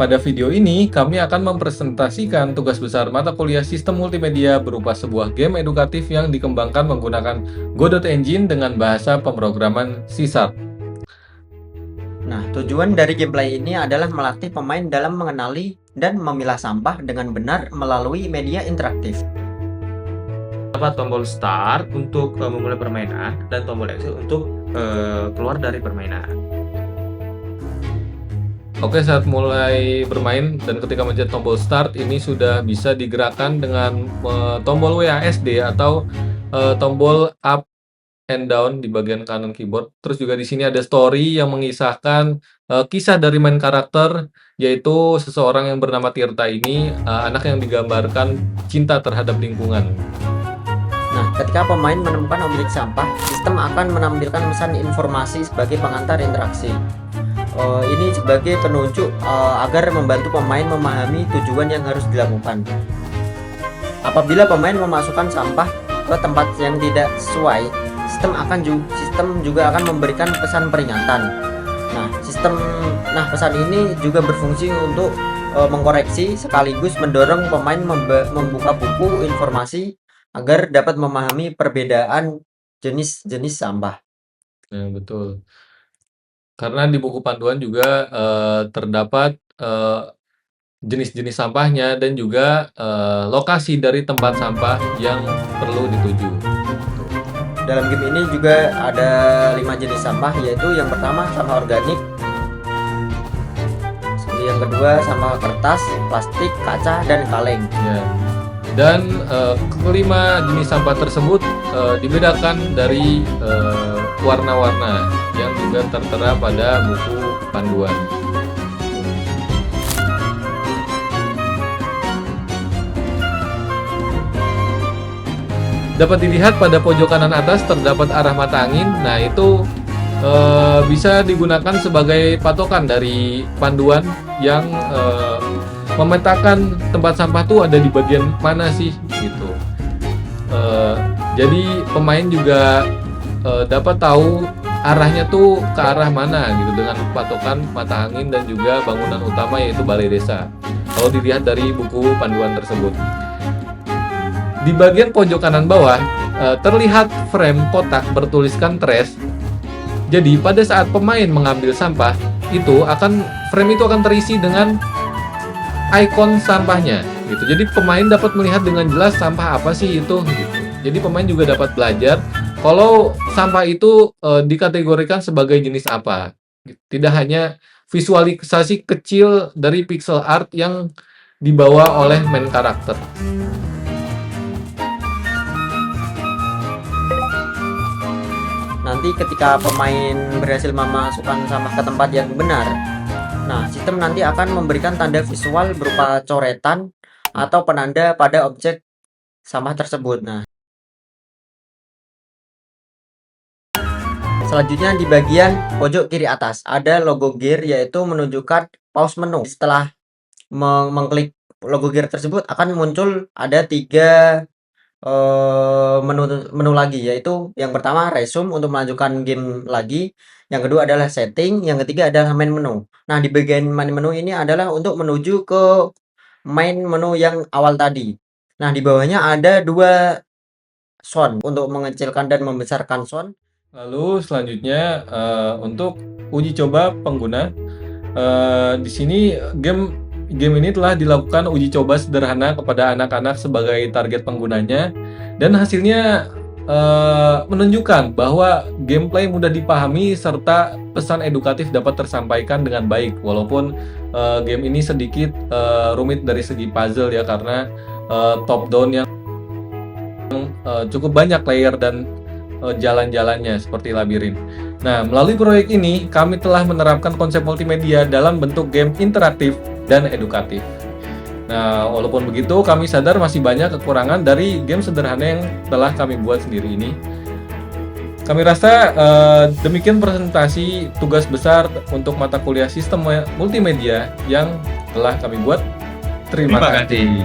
Pada video ini, kami akan mempresentasikan tugas besar mata kuliah Sistem Multimedia berupa sebuah game edukatif yang dikembangkan menggunakan Godot Engine dengan bahasa pemrograman C#. Nah, tujuan dari gameplay ini adalah melatih pemain dalam mengenali dan memilah sampah dengan benar melalui media interaktif. Dapat tombol start untuk memulai permainan dan tombol exit untuk keluar dari permainan. Oke, saat mulai bermain dan ketika mencet tombol start ini sudah bisa digerakkan dengan tombol WASD atau tombol up and down di bagian kanan keyboard. Terus juga di sini ada story yang mengisahkan kisah dari main karakter, yaitu seseorang yang bernama Tirta ini, anak yang digambarkan cinta terhadap lingkungan. Nah, ketika pemain menemukan objek sampah, sistem akan menampilkan pesan informasi sebagai pengantar interaksi. Ini sebagai penunjuk agar membantu pemain memahami tujuan yang harus dilakukan. Apabila pemain memasukkan sampah ke tempat yang tidak sesuai, sistem juga akan memberikan pesan peringatan. Nah, pesan ini juga berfungsi untuk mengkoreksi sekaligus mendorong pemain membuka buku informasi agar dapat memahami perbedaan jenis-jenis sampah. Nah, betul. Karena di buku panduan juga terdapat jenis-jenis sampahnya dan juga lokasi dari tempat sampah yang perlu dituju. Dalam game ini juga ada 5 jenis sampah, yaitu yang pertama sampah organik, yang kedua sampah kertas, plastik, kaca, dan kaleng. Ya. Dan kelima jenis sampah tersebut dibedakan dari warna-warna yang juga tertera pada buku panduan. Dapat dilihat pada pojok kanan atas terdapat arah mata angin. Nah, itu bisa digunakan sebagai patokan dari panduan yang memetakan tempat sampah tuh ada di bagian mana sih gitu. Jadi pemain juga dapat tahu arahnya tuh ke arah mana gitu dengan patokan mata angin dan juga bangunan utama yaitu balai desa. Kalau dilihat dari buku panduan tersebut. Di bagian pojok kanan bawah terlihat frame kotak bertuliskan trash. Jadi pada saat pemain mengambil sampah frame itu akan terisi dengan ikon sampahnya gitu. Jadi pemain dapat melihat dengan jelas sampah apa sih itu gitu. Jadi pemain juga dapat belajar kalau sampah itu dikategorikan sebagai jenis apa. Tidak hanya visualisasi kecil dari pixel art yang dibawa oleh main karakter. Nanti ketika pemain berhasil memasukkan sampah ke tempat yang benar, nah, sistem nanti akan memberikan tanda visual berupa coretan atau penanda pada objek sampah tersebut. Nah, selanjutnya di bagian pojok kiri atas ada logo gear, yaitu menunjukkan pause menu. Setelah mengklik logo gear tersebut akan muncul ada 3 menu lagi, yaitu yang pertama resume untuk melanjutkan game lagi, yang kedua adalah setting, yang ketiga adalah main menu. Nah, di bagian main menu ini adalah untuk menuju ke main menu yang awal tadi. Nah, di bawahnya ada 2 sound untuk mengecilkan dan membesarkan sound. Lalu selanjutnya untuk uji coba pengguna, di sini game ini telah dilakukan uji coba sederhana kepada anak-anak sebagai target penggunanya, dan hasilnya menunjukkan bahwa gameplay mudah dipahami serta pesan edukatif dapat tersampaikan dengan baik, walaupun game ini sedikit rumit dari segi puzzle ya, karena top down yang cukup banyak layer dan jalan-jalannya seperti labirin. Nah, melalui proyek ini kami telah menerapkan konsep multimedia dalam bentuk game interaktif dan edukatif. Nah, walaupun begitu, kami sadar masih banyak kekurangan dari game sederhana yang telah kami buat sendiri ini. Kami rasa demikian presentasi tugas besar untuk mata kuliah Sistem Multimedia yang telah kami buat. Terima kasih.